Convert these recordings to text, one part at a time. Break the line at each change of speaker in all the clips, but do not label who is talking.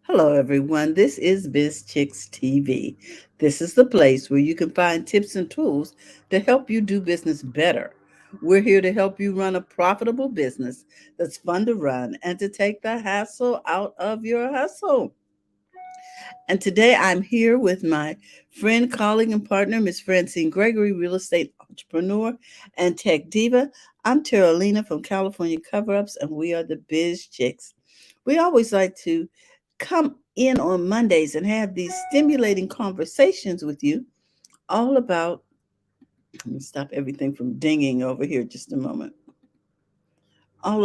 Hello, everyone. This is Biz Chicks TV. This is the place where you can find tips and tools to help you do business better. We're here to help you run a profitable business that's fun to run and to take the hassle out of your hustle. And today I'm here with my friend, colleague, and partner, Miss Francine Gregory, real estate entrepreneur and tech diva. I'm Terralina from California Cover Ups, and we are the Biz Chicks. We always like to come in on Mondays and have these stimulating conversations with you all about, let me stop everything from dinging over here just a moment. All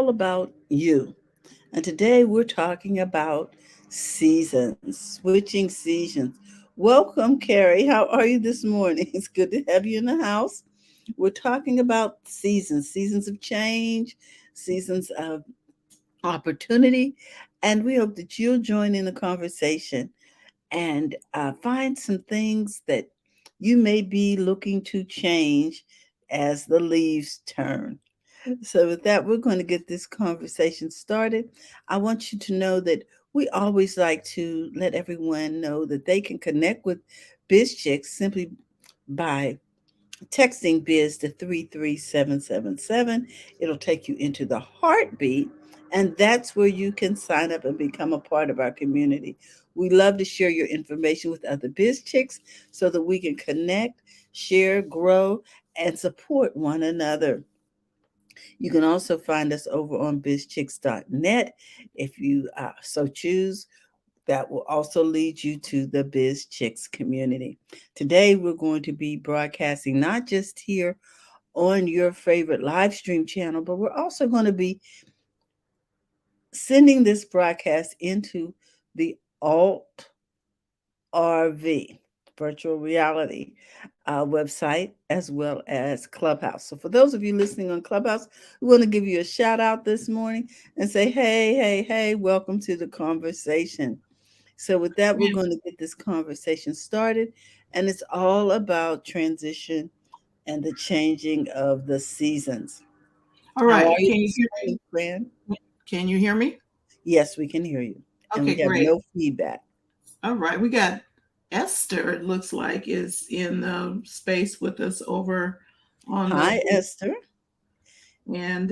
about you. And today we're talking about seasons, switching seasons. Welcome, Carrie. How are you this morning? It's good to have you in the house. We're talking about seasons of change, seasons of opportunity, and we hope that you'll join in the conversation and find some things that you may be looking to change as the leaves turn. So, with that, we're going to get this conversation started. I want you to know that we always like to let everyone know that they can connect with Biz Chicks simply by texting Biz to 33777. It'll take you into the heartbeat, and that's where you can sign up and become a part of our community. We love to share your information with other Biz Chicks so that we can connect, share, grow, and support one another. You can also find us over on bizchicks.net if you so choose. That will also lead you to the Biz Chicks community. Today, we're going to be broadcasting not just here on your favorite live stream channel, but we're also going to be sending this broadcast into the Alt RV virtual reality website as well as Clubhouse. So, for those of you listening on Clubhouse, we want to give you a shout out this morning and say, hey, welcome to the conversation. So, with that, we're going to get this conversation started, and it's all about transition and the changing of the seasons.
All
How
right.
are you this morning, friend?
Can you hear me?
Yes, we can hear you, and we
Okay,
have
great.
no feedback.
All right. We got Esther, it looks like, is in the space with us over on the,
Hi, Esther.
and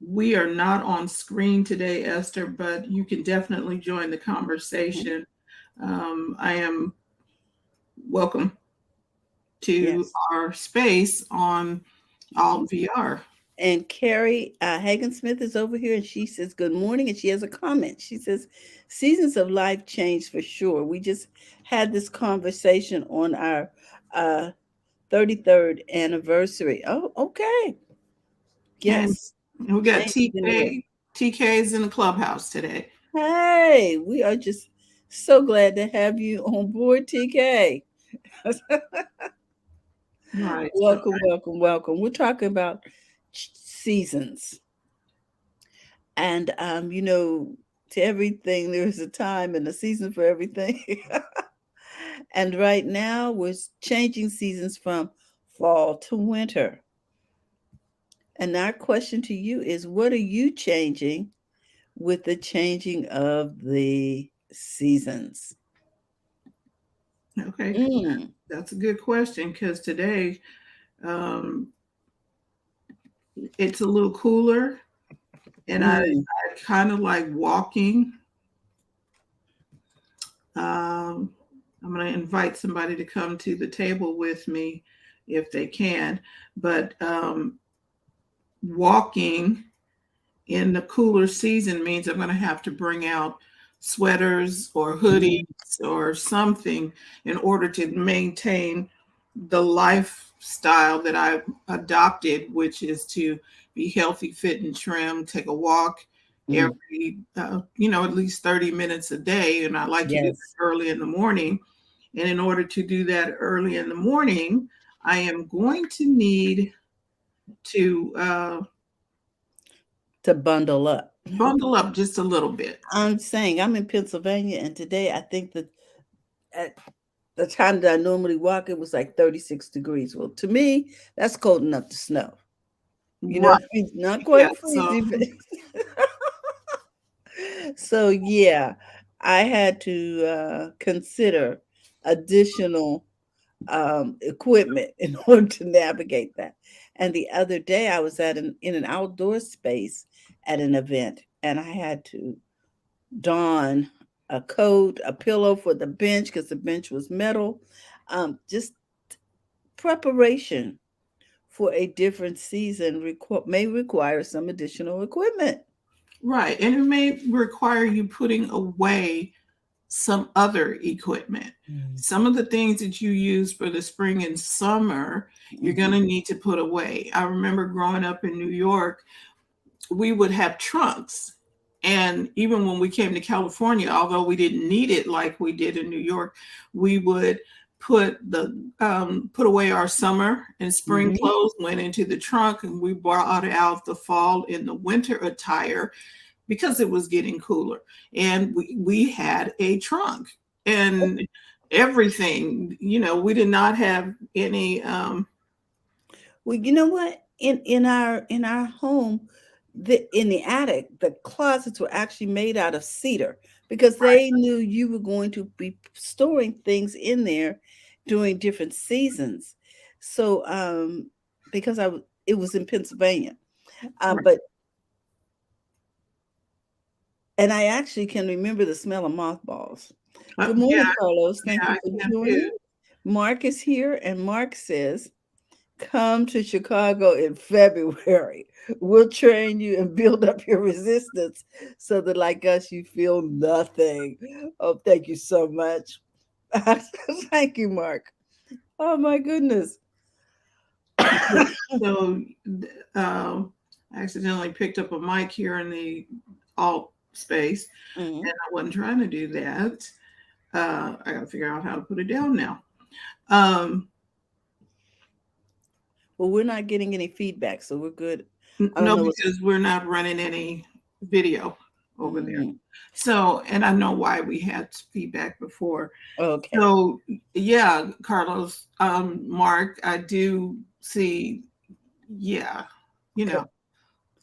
we are not on screen today, Esther, but you can definitely join the
Mhm.
conversation. I am welcome to
Yes.
our space on
Mhm.
Alt VR.
And Carrie Hagen Smith is over here, and she says good morning, and she has a comment. She says, "Seasons of life change for sure. We just had this conversation on our uh, 33rd anniversary. Oh, okay.
And
Yes,
we got
changes in the world.
TK. TK is in the clubhouse today.
Hey, we are just so glad to have you on board, TK.
Right. So
Welcome, welcome, welcome. We're talking about seasons, and to everything there's a time and a season for everything. And right now, we're changing seasons from fall to winter. And our question to you is, what are you changing with the changing of the seasons?
okay.
Mm,
That's a good question because today um, it's a little cooler and
mm.
I kind of like walking. Um, I'm going to invite somebody to come to the table with me if they can. But walking in the cooler season means I'm going to have to bring out sweaters or hoodies
Mm.
or something in order to maintain the lifestyle that I've adopted, which is to be healthy, fit, and trim, take a walk
Mm.
every, at least 30 minutes a day. And I like to do it
Yes,
early in the morning. And in order to do that early in the morning, I am going to need to
to bundle up.
bundle up just a little bit.
I'm saying I'm in Pennsylvania, and today I think that at the time that I normally walk, it was like 36 degrees. Well, to me, that's cold enough to snow.
Right.
Not
Yeah.
quite
So
freezing, but So yeah, I had to consider additional equipment in order to navigate that. And the other day, I was in an outdoor space at an event, and I had to don a coat, a pillow for the bench because the bench was metal. Just preparation for a different season may require some additional equipment.
Right. And it may require you putting away some other equipment. Some of the things that you use for the spring and summer, you're going
Mhm.
to need to put away. I remember growing up in New York, we would have trunks. And even when we came to California, although we didn't need it like we did in New York, we would put away our summer and spring
Mhm.
clothes, went into the trunk, and we brought out the fall and the winter attire because it was getting cooler. And we had a trunk and everything, we did not have any
Well, you know what? In our home, in the attic, the closets were actually made out of cedar because they knew you were going to be storing things in there during different seasons. So, because it was in Pennsylvania,
right.
but and I actually can remember the smell of mothballs. Good
Yeah,
morning, Carlos. Thank
yeah,
you
I
for
can too.
joining. Mark is here, and Mark says, come to Chicago in February. We'll train you and build up your resistance so that, like us, you feel nothing. Oh, thank you so much. Thank you, Mark. Oh, my goodness.
So, I accidentally picked up a mic here in the alt space, and
Mhm.
I wasn't trying to do that. I got to figure out how to put it down now. Um,
Well, we're not getting any feedback, so we're good. I don't
no,
know what's.
because we're not running any video over there.
Mhm.
So, and I know why we had feedback before.
Okay.
So, yeah, Carlos, Mark, I do see, yeah, you know,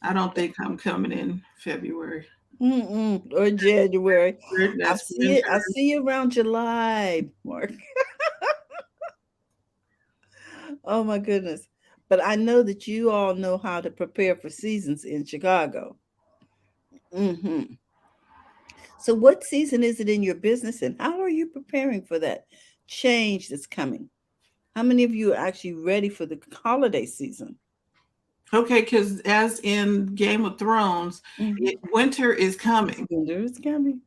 I don't think I'm coming in February.
Mm-mm. Or January. I
That's
see it.
winter.
I see you around July, Mark. Oh my goodness. But I know that you all know how to prepare for seasons in Chicago. Hmm. So, what season is it in your business, and how are you preparing for that change that's coming? How many of you are actually ready for the holiday season?
Okay, because as in Game of Thrones,
Hmm.
winter is coming,
Winter is coming.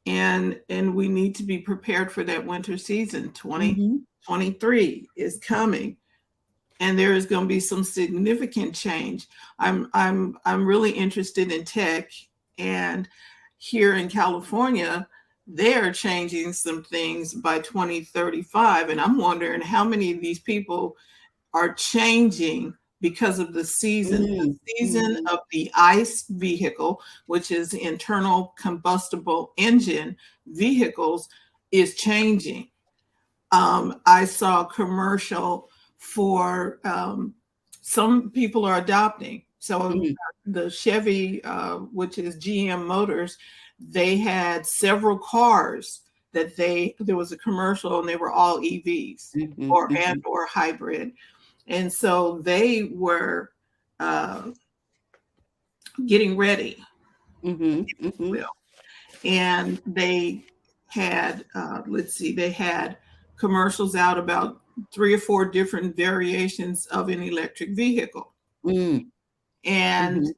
and we need to be prepared for that winter season.
Hmm.
2023 is coming, and there is going to be some significant change. I'm really interested in tech, and here in California, they are changing some things by 2035, and I'm wondering how many of these people are changing because of the season. The season
Mm-hmm.
of the ICE vehicle, which is internal combustible engine vehicles, is changing. I saw a commercial for some people are adopting. So
Hmm.
the Chevy, which is GM Motors, they had several cars that there was a commercial and they were all EVs
Hmm.
or hybrid, and so they were uh, getting ready,
Hmm.
if you
Hmm.
will, and they had let's see, they had commercials out about 3 or 4 different variations of an electric vehicle,
Hmm.
and
Hmm.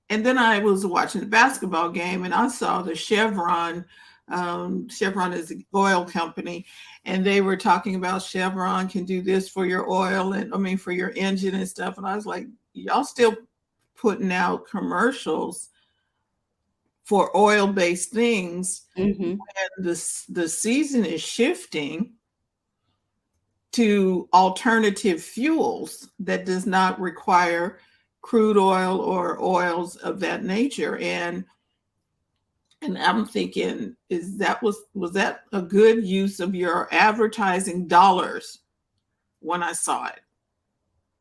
and then I was watching the basketball game and I saw the Chevron. Chevron is an oil company, and they were talking about Chevron can do this for your oil and I mean for your engine and stuff. And I was like, y'all still putting out commercials for oil-based things,
Hmm.
and the season is shifting to alternative fuels that does not require crude oil or oils of that nature. And I'm thinking, was that a good use of your advertising dollars when I saw it?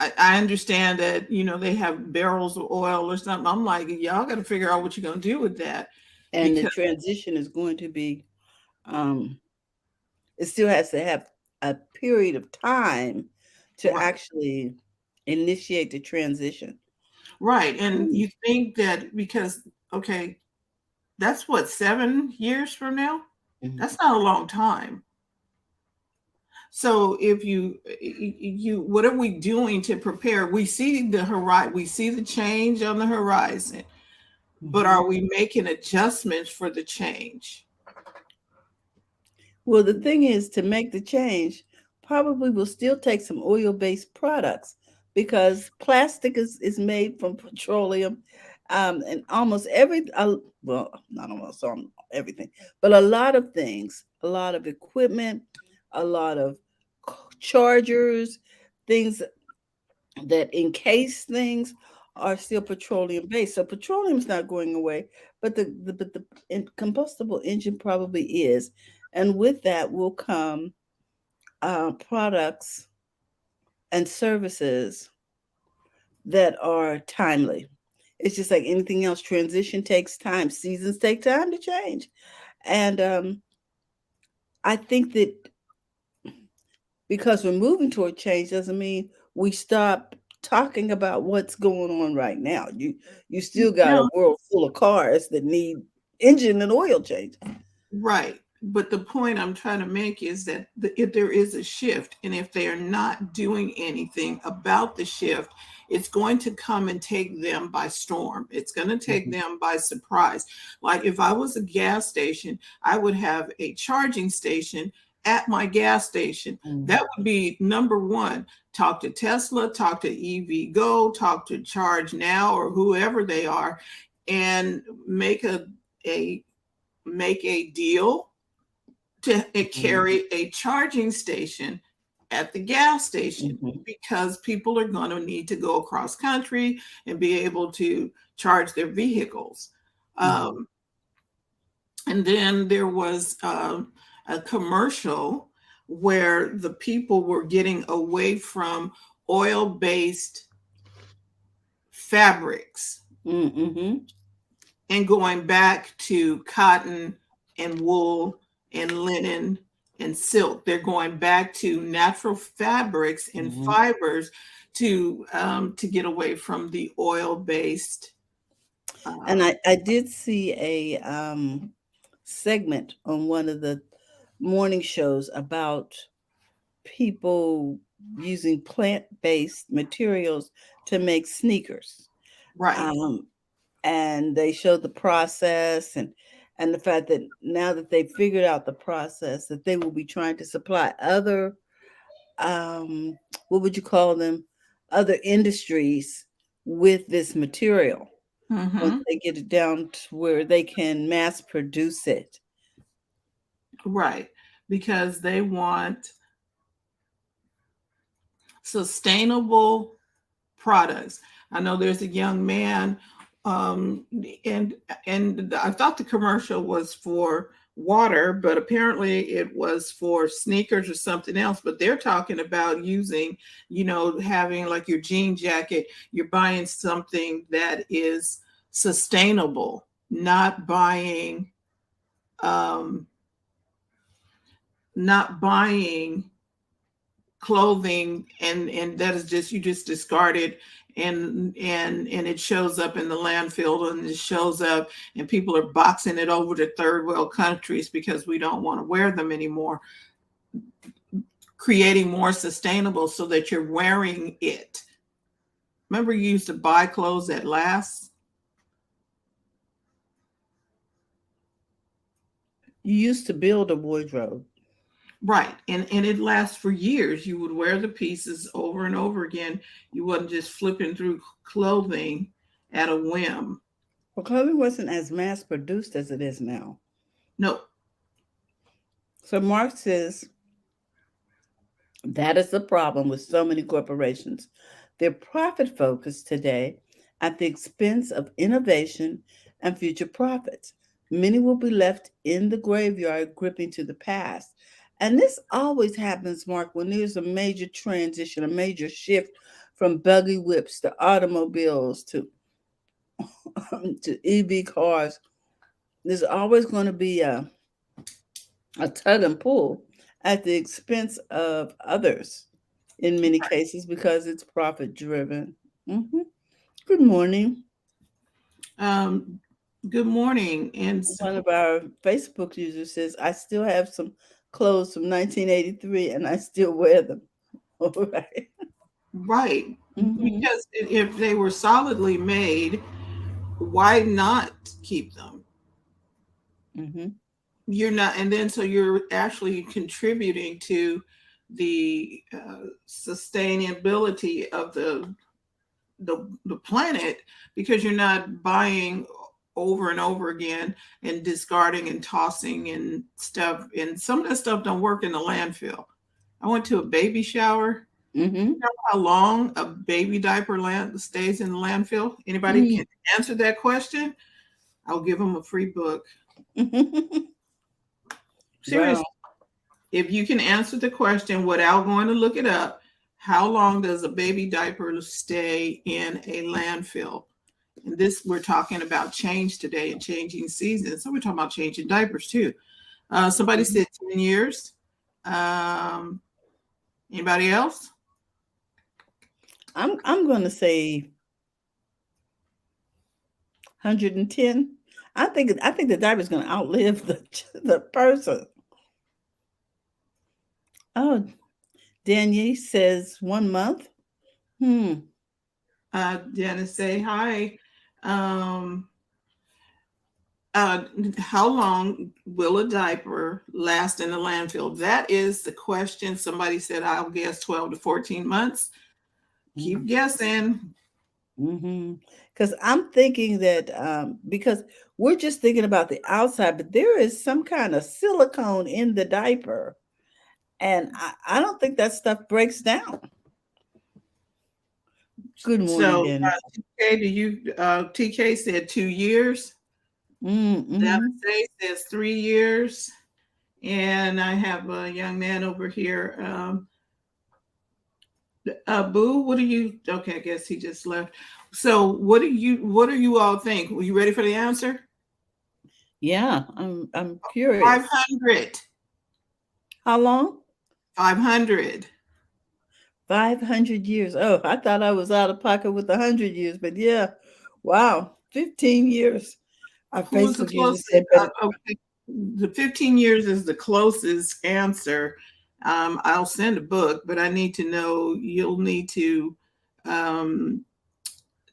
I understand that, they have barrels of oil or something. I'm like, y'all got to figure out what you're going to do with that.
And the
Because,
transition is going to be, um, it still has to have a period of time to
right,
actually initiate the transition.
right. And
Mm.
you think that because, okay, that's what, 7 years from now?
Mhm.
That's not a long time. So if what are we doing to prepare? We see the horizon, we see the change on the horizon, but
Mhm.
are we making adjustments for the change?
Well, the thing is, to make the change, probably will still take some oil-based products because plastic is made from petroleum, and almost well, not almost on everything, but a lot of things, a lot of equipment, a lot of chargers, things that encase things are still petroleum based. So petroleum's not going away, but the combustible engine probably is, and with that will come products and services that are timely. It's just like anything else. Transition takes time. Seasons take time to change, and I think that because we're moving toward change doesn't mean we stop talking about what's going on right now. You still got a
No,
world full of cars that need engine and oil change.
right. But the point I'm trying to make is that if there is a shift, and if they are not doing anything about the shift, it's going to come and take them by storm. It's going to take
Mhm.
them by surprise. Like if I was a gas station, I would have a charging station at my gas station.
Mhm.
That would be number one. Talk to Tesla, talk to EV Go, talk to Charge Now or whoever they are, and a make a deal to
Mhm.
carry a charging station at the gas station,
Mhm.
because people are going to need to go across country and be able to charge their vehicles.
Mhm.
Um, and then there was a commercial where the people were getting away from oil based fabrics
Mhm.
and going back to cotton and wool and linen and silk. They're going back to natural fabrics and
Mhm.
fibers to get away from the oil based.
And
Um,
I did see a segment on one of the morning shows about people using plant-based materials to make sneakers.
right.
Um, and they showed the process and the fact that now that they've figured out the process, that they will be trying to supply other what would you call them, other industries with this material once
Hmm.
they get it down to where they can mass produce it.
Right. Because they want sustainable products. I know there's a young man, um, and I thought the commercial was for water, but apparently it was for sneakers or something else. But they're talking about using, having like your jean jacket. You're buying something that is sustainable, not um, buying clothing and that is just, you just discard it, and it shows up in the landfill, and it shows up and people are boxing it over to third world countries because we don't want to wear them anymore. Creating more sustainable so that you're wearing it. Remember, you used to buy clothes that last.
You used to build a wardrobe.
Right. And it lasts for years. You would wear the pieces over and over again. You wasn't just flipping through clothing at a whim.
Well, clothing wasn't as mass produced as it is now.
No.
So Marx says that is the problem with so many corporations. They're profit focused today at the expense of innovation and future profits. Many will be left in the graveyard gripping to the past. And this always happens, Mark, when there's a major transition, a major shift from buggy whips to automobiles to EV cars. There's always going to be a tug and pull at the expense of others in many cases because it's profit driven. Hmm. Good morning.
Um, Good morning. And
One
so,
of our Facebook users says, I still have some clothes from 1983 and I still wear them. All right.
right,
Mm-hmm.
because if they were solidly made, why not keep them?
Mm-hmm.
You're not, and then so you're actually contributing to the sustainability of the planet because you're not buying over and over again and discarding and tossing and stuff. And some of that stuff don't work in the landfill. I went to a baby shower.
Mm-hmm.
You know how long a baby diaper stays in the landfill? Anybody can answer that question? I'll give them a free book.
Mm-hmm. Wow.
Seriously, if you can answer the question without going to look it up, how long does a baby diaper stay in a landfill? And this, we're talking about change today and changing seasons. So we're talking about changing diapers too. Somebody
Mhm.
said 10 years. Um, Anybody else?
I'm gonna say 110. I think the diaper's gonna outlive the person. Oh, Danielle says 1 month. Hmm.
Janice, say hi. Um, how long will a diaper last in the landfill? That is the question. Somebody said, I'll guess 12 to 14 months. Keep guessing.
Mm-hmm. Because I'm thinking that because we're just thinking about the outside, but there is some kind of silicone in the diaper, and I don't think that stuff breaks down. Good morning,
So,
Dennis.
TK, TK said 2 years.
Mm-hmm.
David says 3 years. And I have a young man over here. Boo, what do you? Okay, I guess he just left. So, What do you all think? Were you ready for the answer?
Yeah, I'm
Five
curious.
hundred.
How long?
500.
500 years. Oh, I thought I was out of pocket with 100 years, but yeah, wow, 15 years. Our
Who was the
Facebook user
closest?
said better.
Okay, the 15 years is the closest answer. I'll send a book, but I need to know. You'll need to um,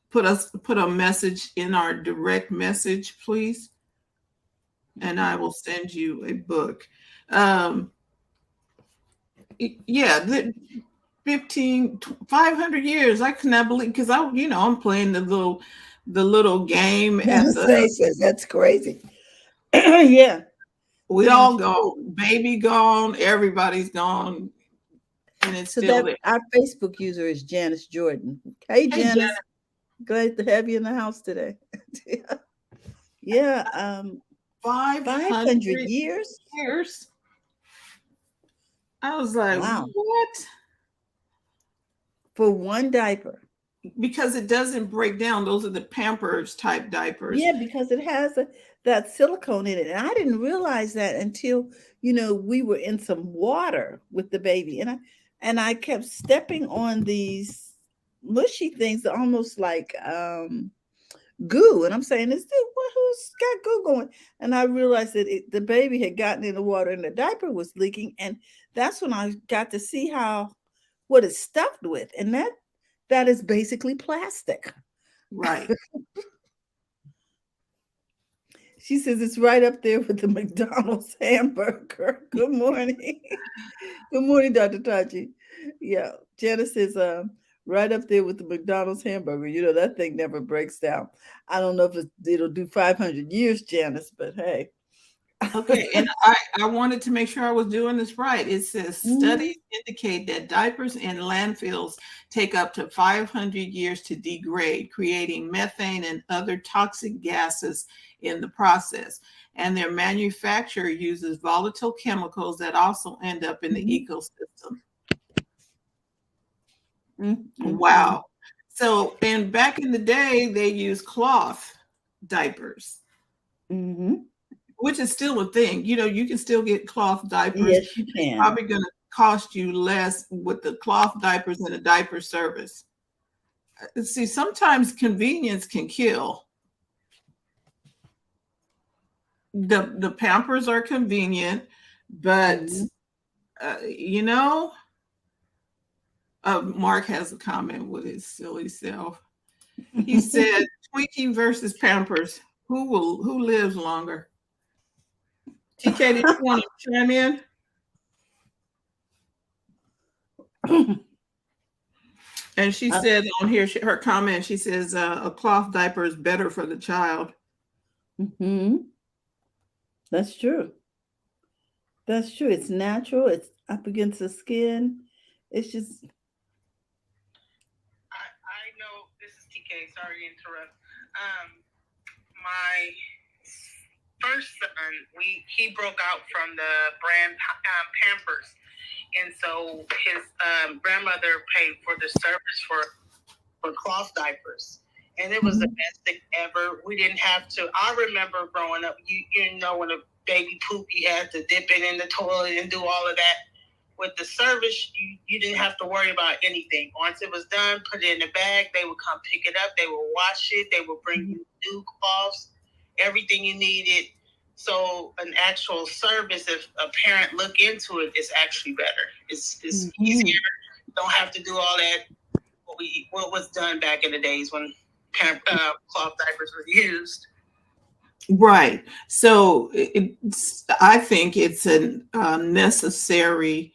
put a message in our direct message, please, and I will send you a book. Um, yeah, the 500 years. I cannot believe because I'm playing the little game at the.
Say says that's crazy. Yeah,
We
yeah.
all gone, baby gone, everybody's gone, and it's
So
still
that
there.
our Facebook user is Janice Jordan. Hey,
Hey,
Janice,
Janet,
glad to have you in the house today. Yeah, 500
500
years.
years. I was like,
Wow,
what?
for one diaper.
Because it doesn't break down. Those are the Pampers type diapers.
Yeah, because it has that silicone in it. And I didn't realize that until, we were in some water with the baby. And I kept stepping on these mushy things that almost like goo. And I'm saying, who's got goo going? And I realized that the baby had gotten in the water and the diaper was leaking. And that's when I got to see what it's stuffed with. And that is basically plastic.
Right.
She says it's right up there with the McDonald's hamburger. Good morning. Good morning, Dr. Tachi. Yeah, Janice is right up there with the McDonald's hamburger. That thing never breaks down. I don't know if it'll do 500 years, Janice, but hey.
Okay, and I wanted to make sure I was doing this right. It says
Mhm.
studies indicate that diapers in landfills take up to 500 years to degrade, creating methane and other toxic gases in the process. And their manufacturer uses volatile chemicals that also end up in the
Mhm.
ecosystem.
Mm-hmm.
Wow. So, and back in the day, they used cloth diapers,
Mm-hmm.
which is still a thing. You know, you can still get cloth diapers.
Yes, you
It's
can.
probably going to cost you less with the cloth diapers and a diaper service. See, sometimes convenience can kill. The Pampers are convenient, but
Mm-hmm.
you know, Mark has a comment with his silly self. He said, "Twinkie versus Pampers. Who lives longer?" TK, did you want to chime in? And she said on here, her comment, she says, "A cloth diaper is better for the child."
Mm-hmm. That's true. That's true. It's natural. It's up against the skin. It's just.
I know this is TK. Sorry to interrupt. My first son, he broke out from the brand Pampers, and so his grandmother paid for the service for cloth diapers. And it was the best thing ever. We didn't have to. I remember growing up, you know, when a baby poop, you had to dip it in the toilet and do all of that. With the service, you didn't have to worry about anything. Once it was done, put it in the bag. They would come pick it up. They would wash it. They would bring you new cloths, everything you needed. So an actual service, if a parent look into it, is actually better. It's easier. Don't have to do all that. What was done back in the days when cloth diapers were used.
Right. So I think it's a necessary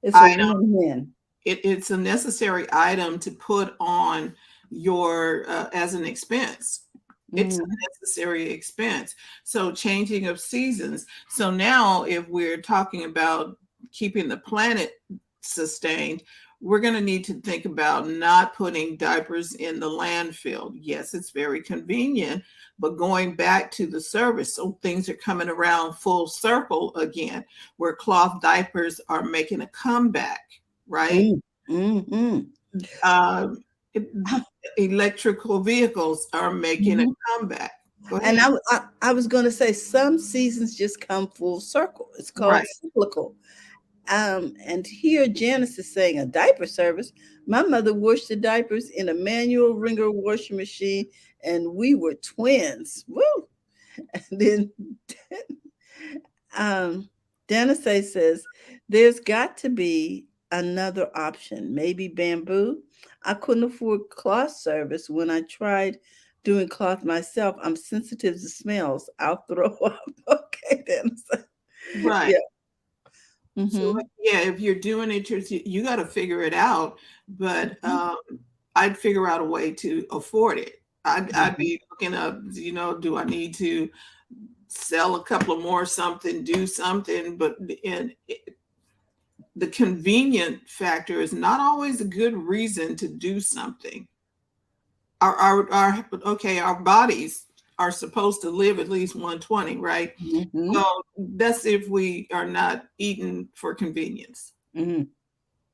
It's a
item.
win-win.
It's a necessary item to put on your as an expense. It's a necessary expense. So changing of seasons. So now if we're talking about keeping the planet sustained, we're going to need to think about not putting diapers in the landfill. Yes, it's very convenient, but going back to the service, so things are coming around full circle again, where cloth diapers are making a comeback, right?
Mm-hmm.
Um, electrical vehicles are making a comeback. Go
And
ahead.
I was going to say some seasons just come full circle. It's called
Right.
cyclical. And here Janice is saying a diaper service. My mother washed the diapers in a manual wringer washing machine, and we were twins. Woo! And then Janice says there's got to be another option, maybe bamboo. I couldn't afford cloth service when I tried doing cloth myself. I'm sensitive to smells. I'll throw up. Okay, Janice.
Right.
Yeah.
So
Mm-hmm.
yeah, if you're doing it, you got to figure it out. But I'd figure out a way to afford it. I'd
Mm-hmm.
be looking up, you know, do I need to sell a couple of more something, do something? But the convenient factor is not always a good reason to do something. Our bodies are supposed to live at least 120, right?
Mm-hmm.
Well, that's if we are not eating for convenience.
Mm-hmm.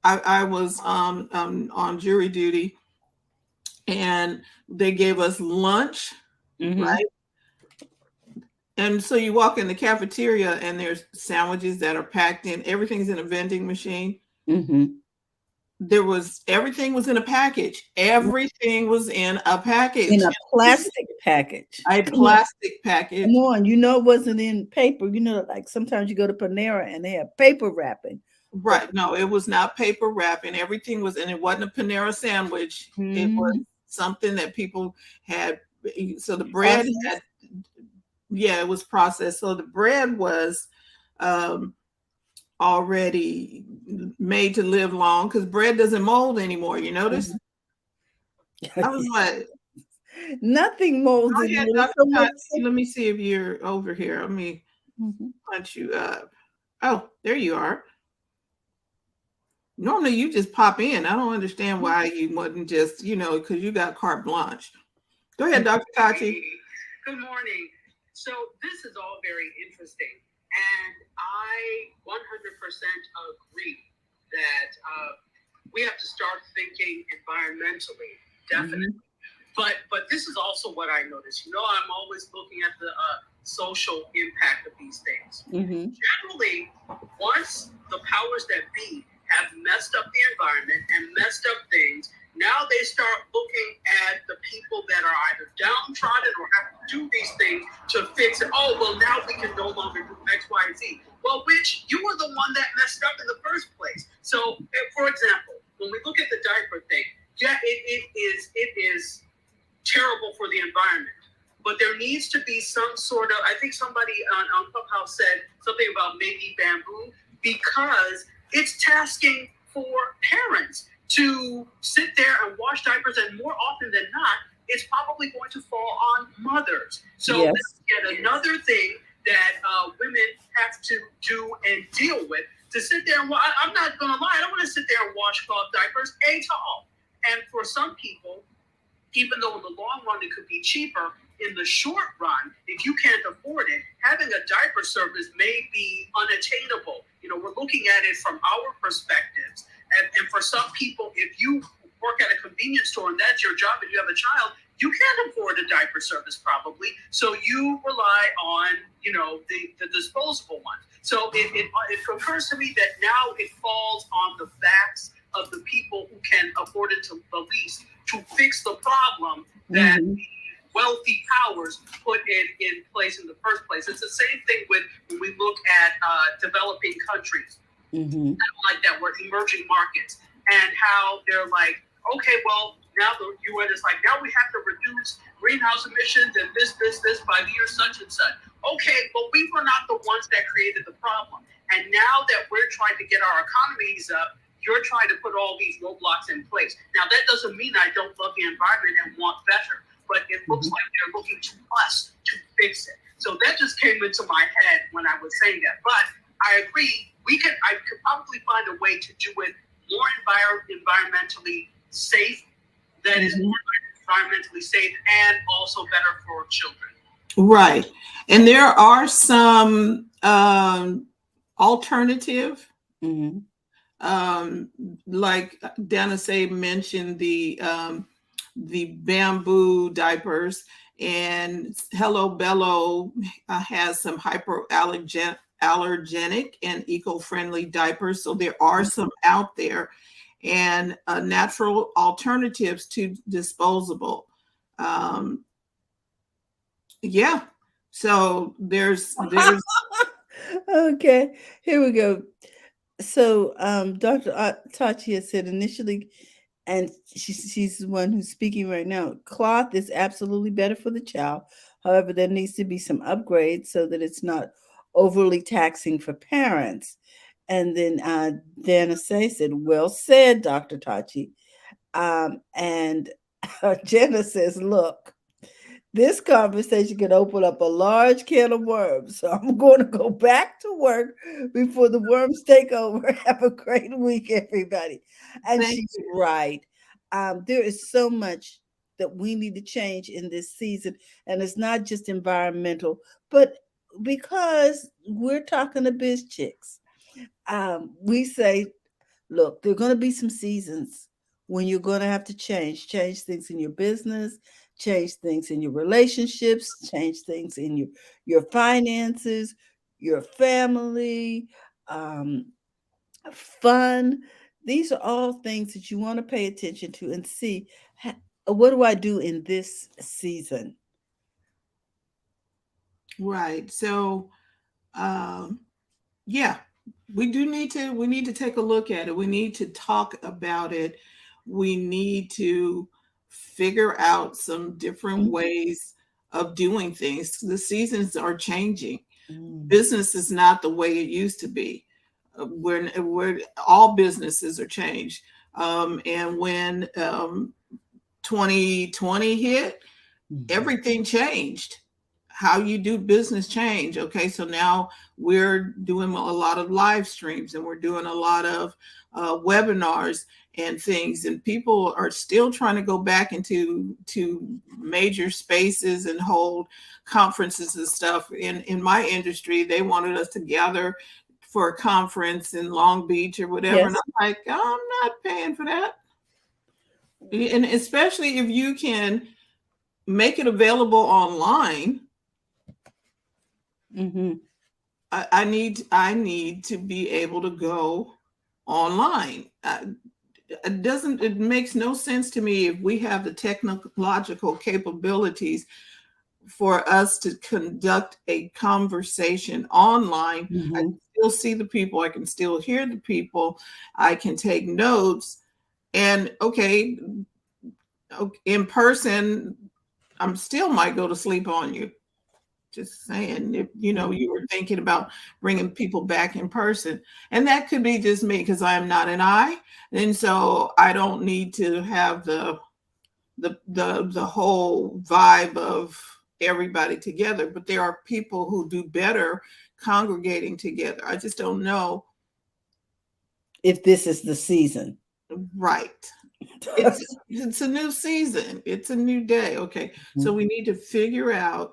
I was on jury duty, and they gave us lunch,
Mm-hmm.
right? And so you walk in the cafeteria, and there's sandwiches that are packed in. Everything's in a vending machine.
Mm-hmm.
Everything was in a package. Everything was in a
In
package.
a plastic package.
A plastic
Come
package.
on, you know it wasn't in paper. You know, like sometimes you go to Panera and they have paper wrapping. But
Right. No, it was not paper wrapping. Everything was, and it wasn't a Panera sandwich. It was something that people had. So the bread
processed.
had, yeah, it was processed. So the bread was um, already made to live long because bread doesn't mold anymore. You notice? I was like,
Nothing molds
go ahead,
anymore. There's
Dr.
so much.
Tati. Let me see if you're over here. Let me
Mhm.
punch you up. Oh, there you are. Normally you just pop in. I don't understand why you wouldn't just, because you got carte blanche. Go ahead, Dr. Kachi.
Good morning. So this is all very interesting, and I 100% agree that we have to start thinking environmentally, definitely. But this is also what I noticed. I'm always looking at the social impact of these things. Generally, once the powers that be have messed up the environment and messed up things, now they start looking at the people that are either downtrodden or have to do these things to fix it. Oh, well, now we can no longer do X, Y, and Z. Well, which you were the one that messed up in the first place. So, for example, when we look at the diaper thing, yeah, it is terrible for the environment. But there needs to be some sort of, I think somebody on Clubhouse said something about maybe bamboo, because it's tasking for parents to sit there and wash diapers, and more often than not, it's probably going to fall on mothers. So
Yes.
this is yet another thing that women have to do and deal with, to sit there and I'm not going to lie, I don't want to sit there and wash cloth diapers at all. And for some people, even though in the long run it could be cheaper, in the short run, if you can't afford it, having a diaper service may be unattainable. We're looking at it from our perspectives. And for some people, if you work at a convenience store and that's your job and you have a child, you can't afford a diaper service probably. So you rely on, the disposable ones. So it occurs to me that now it falls on the backs of the people who can afford it to the least to fix the problem that the wealthy powers put it in place in the first place. It's the same thing with when we look at developing countries. I don't like that word, emerging markets, and how they're like, okay, well, now the UN is like, now we have to reduce greenhouse emissions and this by the year such and such. Okay, but we were not the ones that created the problem. And now that we're trying to get our economies up, you're trying to put all these roadblocks in place. Now, that doesn't mean I don't love the environment and want better, but it looks like they're looking to us to fix it. So that just came into my head when I was saying that. But I agree, I could probably find a way to do it more environmentally safe, that is more environmentally safe and also better for children.
Right. And there are some alternative, like Dennis mentioned, the bamboo diapers, and Hello Bello has some hypoallergenic and eco-friendly diapers. So there are some out there, and natural alternatives to disposable. Yeah. So there's
Okay, here we go. So Dr. Tachi has said initially, and she's the one who's speaking right now, cloth is absolutely better for the child. However, there needs to be some upgrades so that it's not overly taxing for parents. And then Dana Say said, well said, Dr. Tachi. And Jenna says, look, this conversation can open up a large can of worms. So I'm going to go back to work before the worms take over. Have a great week, everybody. And she's right. There is so much that we need to change in this season. And it's not just environmental, but because we're talking to biz chicks, we say, look, there are going to be some seasons when you're going to have to change things in your business, change things in your relationships, change things in your finances, your family, fun. These are all things that you want to pay attention to and see, what do I do in this season?
Right. So, yeah, we need to take a look at it. We need to talk about it. We need to figure out some different ways of doing things. The seasons are changing. Business is not the way it used to be. We're all businesses are changed. And when 2020 hit, everything changed. How you do business change. Okay, so now we're doing a lot of live streams, and we're doing a lot of webinars and things, and people are still trying to go back into major spaces and hold conferences and stuff. In my industry, they wanted us to gather for a conference in Long Beach or whatever. And
Yes.
I'm like, I'm not paying for that. And especially if you can make it available online.
Mm-hmm.
I need to be able to go online. It makes no sense to me if we have the technological capabilities for us to conduct a conversation online. I
Mm-hmm.
can still see the people, I can still hear the people, I can take notes. And okay, in person, I'm still might go to sleep on you. Just saying, if you were thinking about bringing people back in person, and that could be just me because I am not an I, and so I don't need to have the whole vibe of everybody together. But there are people who do better congregating together. I just don't know.
If this is the season.
Right. It's a new season. It's a new day. Okay. So we need to figure out.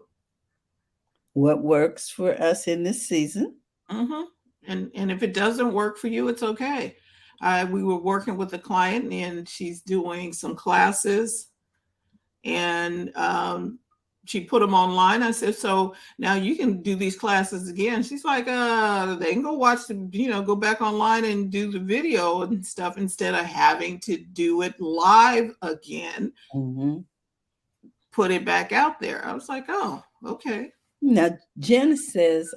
What works for us in this season.
Mhm. And if it doesn't work for you, it's okay. We were working with a client and she's doing some classes, and she put them online. I said, so now you can do these classes again. She's like, they can go watch go back online and do the video and stuff instead of having to do it live again,
Mm-hmm.
put it back out there. I was like, oh, okay.
Now, Jen says,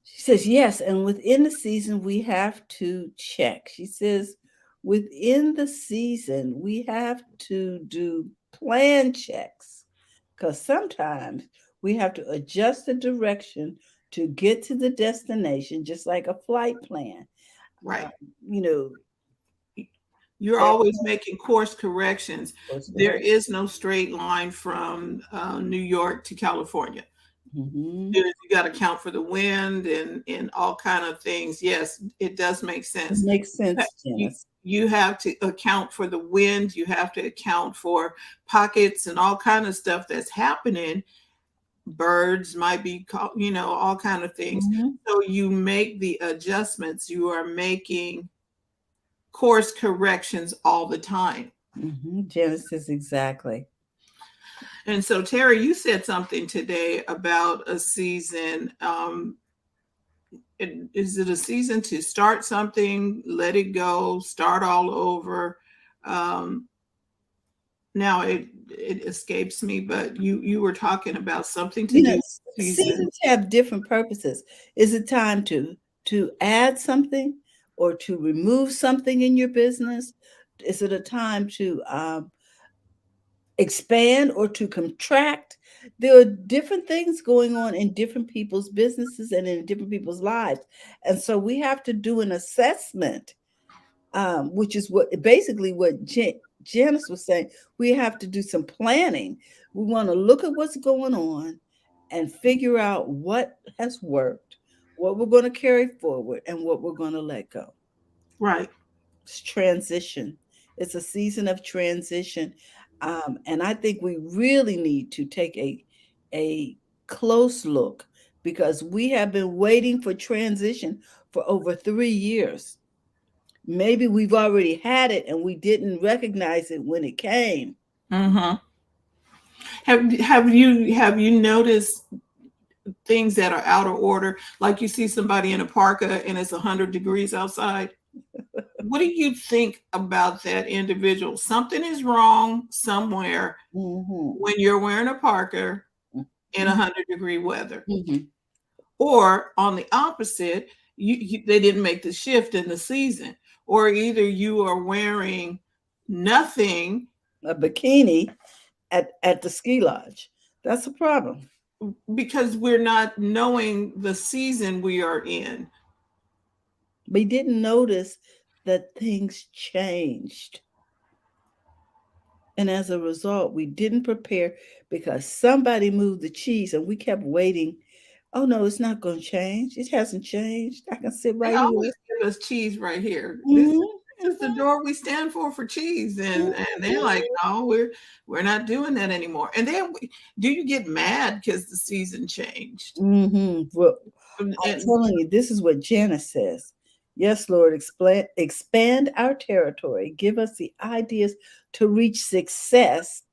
she says, yes, and within the season, we have to check. She says, within the season, we have to do plan checks because sometimes we have to adjust the direction to get to the destination, just like a flight plan.
Right.
Uh, you know,
You're always making course corrections.
course
There
correct.
is no straight line from New York to California.
Mm-hmm.
You got to account for the wind and all kind of things. Yes, it does make
It
sense.
makes sense,
You,
Janice.
you have to account for the wind. You have to account for pockets and all kind of stuff that's happening. Birds might be caught, all kind of things.
Mm-hmm.
So you make the adjustments. You are making course corrections all the time.
Mm-hmm. Janice says exactly.
And so, Terry, you said something today about a season. Is it a season to start something, let it go, start all over? Um, Now it escapes me, but you were talking about something to
You know,
do with season.
seasons have different purposes. Is it time to add something or to remove something in your business? Is it a time to expand or to contract? There are different things going on in different people's businesses and in different people's lives, and so we have to do an assessment, which is what basically what Janice was saying. We have to do some planning. We want to look at what's going on and figure out what has worked, what we're going to carry forward, and what we're going to let go.
Right.
It's transition. It's a season of transition, and I think we really need to take a close look because we have been waiting for transition for over 3 years. Maybe we've already had it and we didn't recognize it when it came.
Mm-hmm. Have you noticed things that are out of order? Like you see somebody in a parka and it's 100 degrees outside. What do you think about that individual? Something is wrong somewhere
Mm-hmm.
when you're wearing a parka in
Mm-hmm.
100-degree weather.
Mm-hmm.
Or on the opposite, they didn't make the shift in the season. Or either you are wearing nothing
A bikini at the ski lodge. That's a problem.
because we're not knowing the season we are in.
We didn't notice that things changed. And as a result, we didn't prepare because somebody moved the cheese and we kept waiting. Oh no, it's not going to change. It hasn't changed. I can sit
They
right here.
always give us cheese right here. This
Mhm.
is the door we stand for cheese. And they're like, no, we're not doing that anymore. And then do you get mad because the season changed?
Well, I'm telling you, this is what Janice says. Yes, Lord, expand our territory. Give us the ideas to reach success.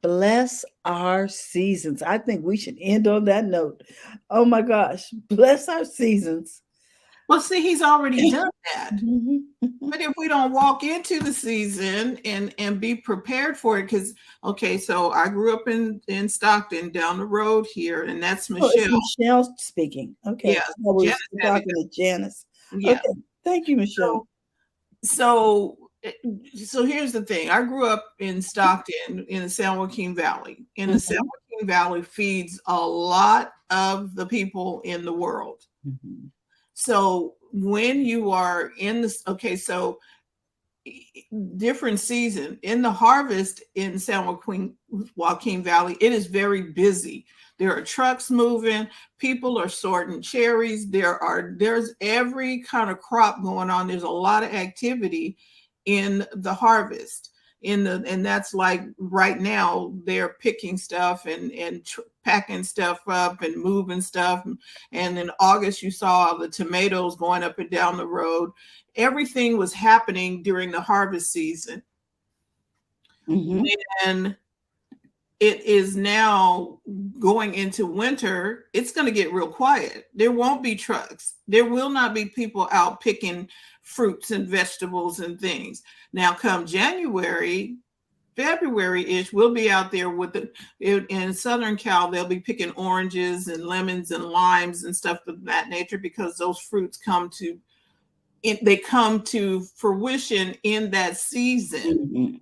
Bless our seasons. I think we should end on that note. Oh my gosh, bless our seasons.
Well, see, he's already done that.
Mhm.
But if we don't walk into the season and be prepared for it, because okay, so I grew up in Stockton down the road here, and that's
Oh, it's
Michelle.
Michelle speaking. Okay.
Yeah,
Well, we're
Janice
still
had to
talking to Janice.
yeah.
Okay. Thank you, Michelle.
So so here's the thing. I grew up in Stockton in the San Joaquin Valley. And the San Joaquin Valley feeds a lot of the people in the world.
Mhm.
So when you are in this, okay, so different season in the harvest in San Joaquin Valley, it is very busy. There are trucks moving, people are sorting cherries. There's every kind of crop going on. There's a lot of activity in the harvest. And that's like right now they're picking stuff and packing stuff up and moving stuff. And in August you saw the tomatoes going up and down the road. Everything was happening during the harvest season. When it is now going into winter, it's going to get real quiet. There won't be trucks. There will not be people out picking fruits and vegetables and things. Now, come January, February-ish, we'll be out there in Southern Cal, they'll be picking oranges and lemons and limes and stuff of that nature because those fruits come to fruition in that season.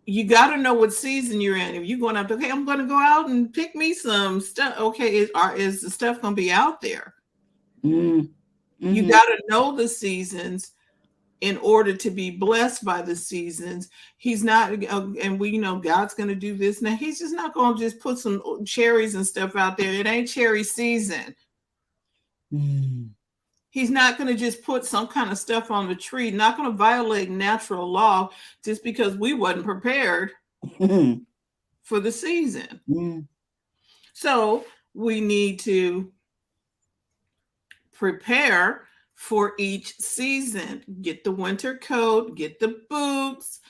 You got to know what season you're in. If you're going up, okay, I'm going to go out and pick me some stuff. Okay, is the stuff going to be out there? You got to know the seasons in order to be blessed by the seasons. He's not, and we know God's going to do this. Now, he's just not going to just put some cherries and stuff out there. It ain't cherry season. He's not going to just put some kind of stuff on the tree, not going to violate natural law just because we wasn't prepared for the season. So we need to prepare for each season. Get the winter coat, get the boots,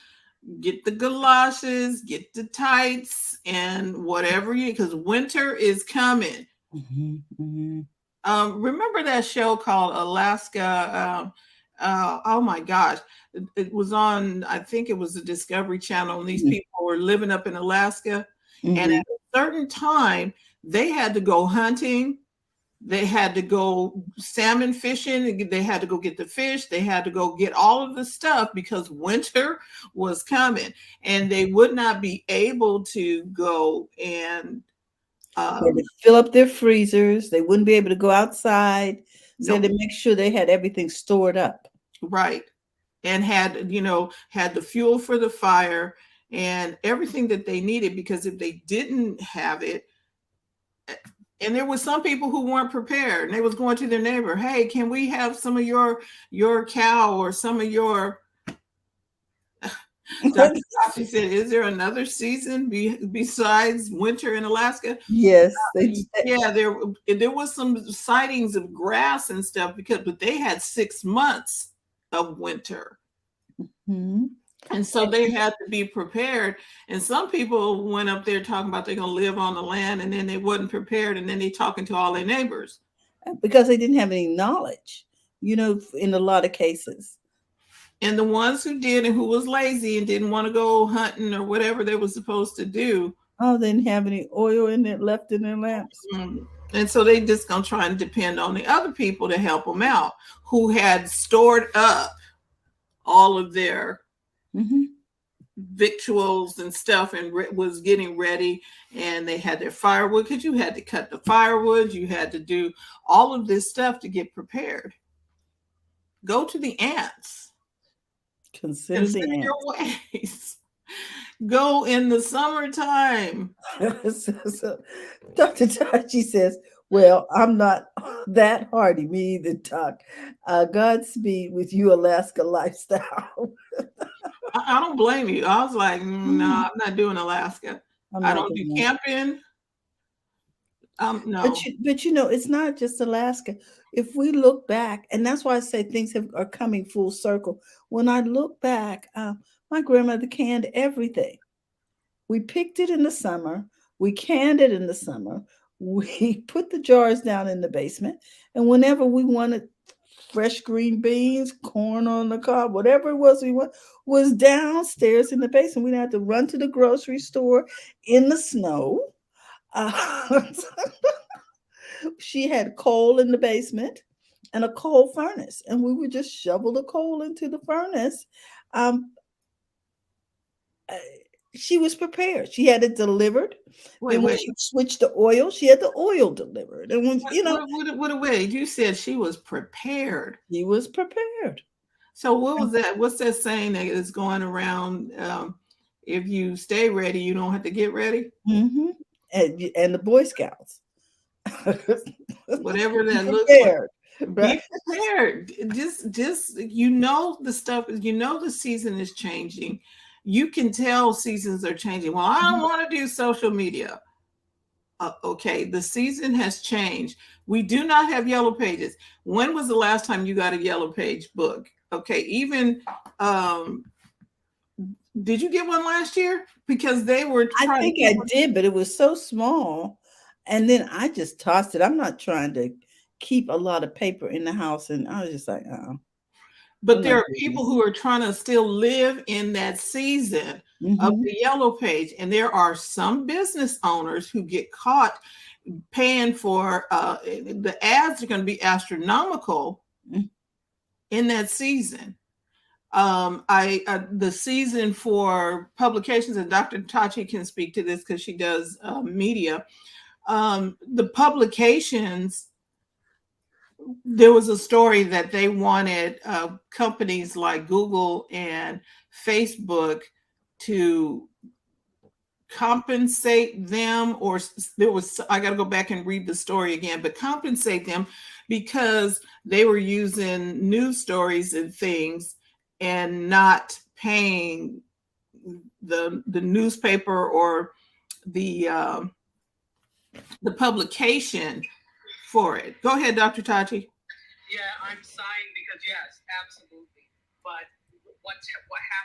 get the galoshes, get the tights, and whatever because winter is coming. Remember that show called Alaska? Oh my gosh. It was on, I think it was the Discovery Channel, and these people were living up in Alaska. And at a certain time, they had to go hunting. They had to go salmon fishing. They had to go get the fish. They had to go get all of the stuff because winter was coming. And they would not be able to go and
they had to fill up their freezers. They wouldn't be able to go outside. So
Nope.
to make sure they had everything stored up.
Right. And had the fuel for the fire and everything that they needed, because if they didn't have it, and there was some people who weren't prepared, and they was going to their neighbor, hey, can we have some of your cow or some of your Dr. Safi said, is there another season besides winter in Alaska?
Yes.
Yeah, there was some sightings of grass and stuff but they had 6 months of winter. And so they had to be prepared. And some people went up there talking about they're going to live on the land, and then they wasn't prepared, and then they talking to all their neighbors.
Because they didn't have any knowledge, in a lot of cases.
And the ones who did and who was lazy and didn't want to go hunting or whatever they were supposed to do.
Oh, they didn't have any oil left in their lamps.
And so they just going to try and depend on the other people to help them out who had stored up all of their victuals and stuff and was getting ready. And they had their firewood because you had to cut the firewood. You had to do all of this stuff to get prepared. Go to the ants. Consider your ways. Go in the summertime.
So, Dr. Tachi says, Well, I'm not that hardy, me either, Doc. Godspeed with you, Alaska lifestyle.
I don't blame you. I was like, no,
Mm,
I'm not doing Alaska.
I'm
I
not
don't do
doing that.
camping.
But
No.
it's not just Alaska. If we look back, and that's why I say things are coming full circle. When I look back, my grandmother canned everything. We picked it in the summer. We canned it in the summer. We put the jars down in the basement, and whenever we wanted fresh green beans, corn on the cob, whatever it was we want, was downstairs in the basement. We didn't have to run to the grocery store in the snow. Uh, she had coal in the basement and a coal furnace, and we would just shovel the coal into the furnace. Um, uh, she was prepared. She had it delivered.
Wait,
Then when
wait.
she switched the oil, she had the oil delivered. And when
Wait. You said she was prepared.
she was prepared.
So what was that? What's that saying that is going around? If you stay ready, you don't have to get ready.
Hmm. And the Boy Scouts.
Whatever
Be
that looks like.
prepared.
Be
Right?
prepared. Just the stuff. The season is changing. You can tell seasons are changing. Well, I don't want to do social media. Okay, the season has changed. We do not have yellow pages. When was the last time you got a yellow page book? Okay, even um, did you get one last year? Because they were
I
trying to
think
keep.
I did, but it was so small. And then I just tossed it. I'm not trying to keep a lot of paper in the house. And I was just like,
But
I'm
there
not
are
doing
people
this.
who are trying to still live in that season of
Hmm.
the yellow page, and there are some business owners who get caught paying for the ads are going to be astronomical in that season. I The season for publications, and Dr. Tachi can speak to this because she does media. The publications, there was a story that they wanted companies like Google and Facebook to compensate them, or there was, I got to go back and read the story again, but compensate them because they were using news stories and things and not paying the newspaper or the publication for it. Go ahead, Dr. Tachi.
Yeah, I'm sighing because yes, absolutely. But what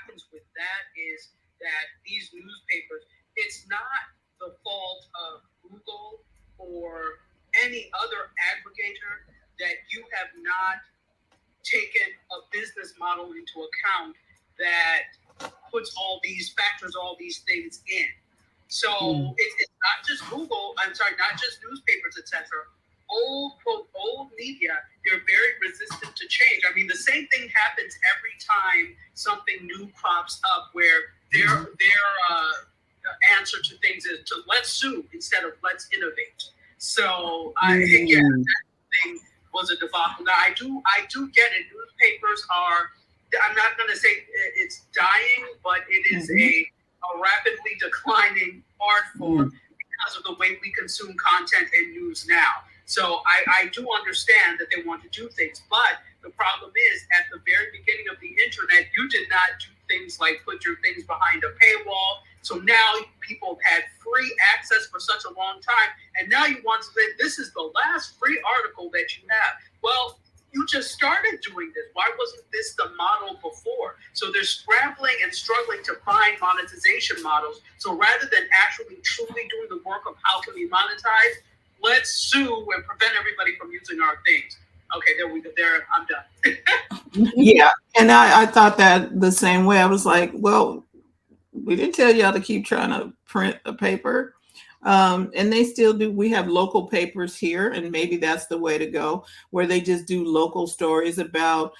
happens with that is that these newspapers, it's not the fault of Google or any other aggregator that you have not taken a business model into account that puts all these factors, all these things in. So it's not just Google, I'm sorry, not just newspapers, etc. Old media, they're very resistant to change. I mean, the same thing happens every time something new pops up where their answer to things is to let's sue instead of let's innovate. So yeah, that thing was a debacle. Now I do get it. Newspapers are, I'm not going to say it's dying, but it is a rapidly declining art form because of the way we consume content and news now. So I do understand that they want to do things, but the problem is at the very beginning of the internet, you did not do things like put your things behind a paywall. So now people have had free access for such a long time, and now you want to say this is the last free article that you have. Well, you just started doing this. Why wasn't this the model before? So they're scrambling and struggling to find monetization models. So rather than actually truly doing the work of how can we monetize, let's sue and prevent everybody from using our things. Okay, there we go. There, I'm done.
Yeah, and I thought that the same way. I was like, well, we didn't tell y'all to keep trying to print a paper. And they still do. We have local papers here, and maybe that's the way to go, where they just do local stories about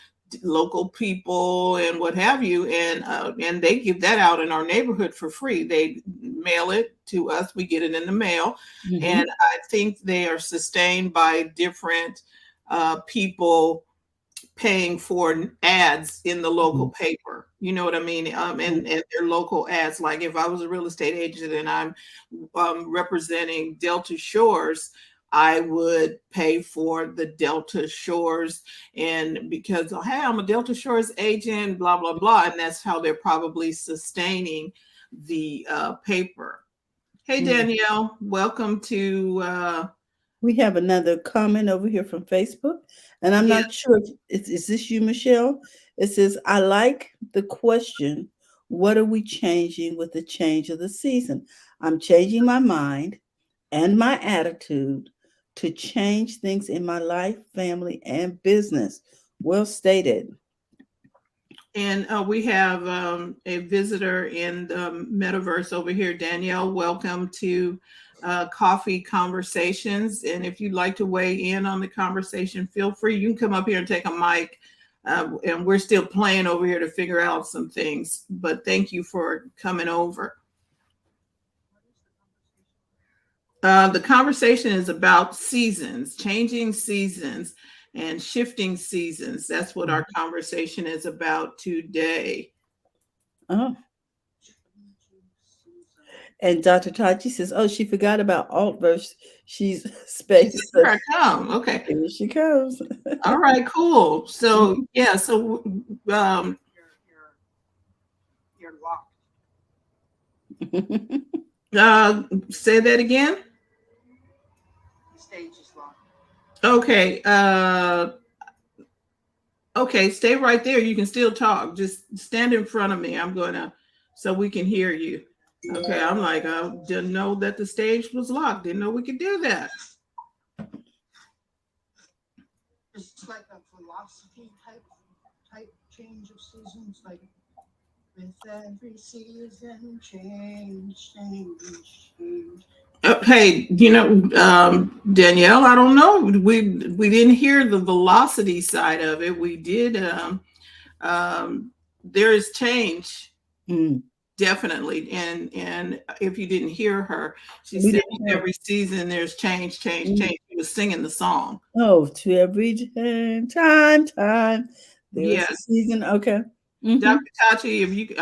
local people and what have you, and they give that out in our neighborhood for free. They mail it to us. We get it in the mail, and I think they are sustained by different people paying for ads in the local paper. You know what I mean? And their local ads. Like if I was a real estate agent and I'm representing Delta Shores, I would pay for the Delta Shores, and because, hey, I'm a Delta Shores agent, blah, blah, blah. And that's how they're probably sustaining the paper. Hey, Danielle, welcome to...
We have another comment over here from Facebook, and I'm not sure if is this you, Michelle? It says, I like the question, what are we changing with the change of the season? I'm changing my mind and my attitude to change things in my life, family, and business. Well stated.
And we have a visitor in the metaverse over here. Danielle, welcome to Coffee Conversations. And if you'd like to weigh in on the conversation, feel free. You can come up here and take a mic. And we're still playing over here to figure out some things. But thank you for coming over. The conversation is about seasons, changing seasons and shifting seasons. That's what our conversation is about today.
Oh. And Dr. Tachi says, oh, she forgot about Altverse. She's space.
Here I come. Okay.
Here she comes.
All right, cool. So, yeah, so
You're locked.
Say that again.
The stage is locked.
Okay. Okay, stay right there. You can still talk. Just stand in front of me. I'm gonna, so we can hear you. Okay, I'm like, I didn't know that the stage was locked. Didn't know we could do that.
It's like a philosophy type change of seasons, like with every season change.
Hey, you know, Danielle, I don't know. We didn't hear the velocity side of it. We did. There is change, definitely. And if you didn't hear her, she said every season there's change. She was singing the song.
Oh, to every time. There's a season. Okay.
Dr. Tachi, if you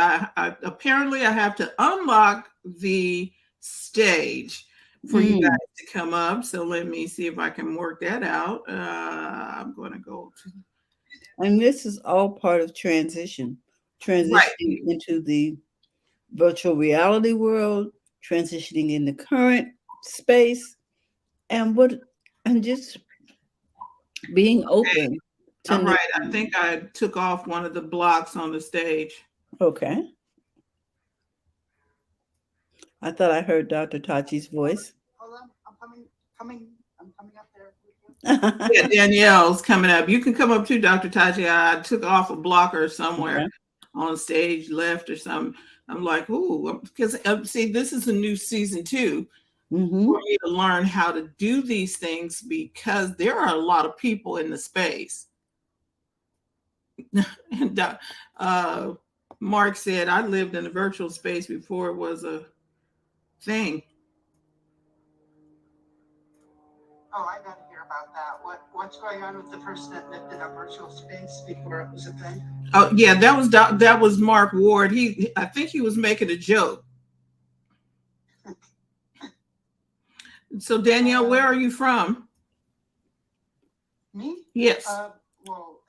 apparently I have to unlock the stage for you guys to come up. So let me see if I can work that out. I'm going to go to.
And this is all part of transitioning into the virtual reality world, transitioning in the current space, and just being open.
All right. I think I took off one of the blocks on the stage.
Okay. I thought I heard Dr. Tachi's voice.
Hold on, I'm coming up there.
Yeah, Danielle's coming up. You can come up too, Dr. Tachi. I took off a blocker somewhere on stage left or something. I'm like, ooh, because see, this is a new season too. For you to learn how to do these things, because there are a lot of people in the space. And Mark said, I lived in a virtual space before it was a thing.
Oh, I got to hear about that. What's going on with the person that lived in a virtual space before it was a thing?
Oh yeah, that was Mark Ward. I think he was making a joke. So Danielle, where are you from?
Me?
Yes.
Well,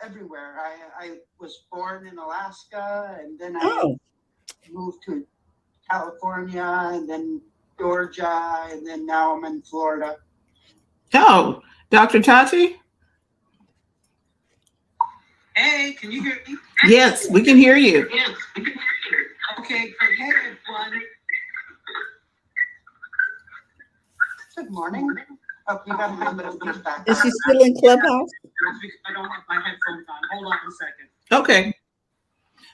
everywhere. I was born in Alaska, and then I moved to California, and then Georgia, and then now I'm in Florida.
Oh, Dr. Tachi?
Hey, can you hear me?
Yes, we can hear you.
Yes, we can hear you. Okay, great. Hey, everyone.
Good morning. Oh, you got a little bit of feedback.
Is she still in Clubhouse?
I don't have my headphones on. Hold on a second.
Okay.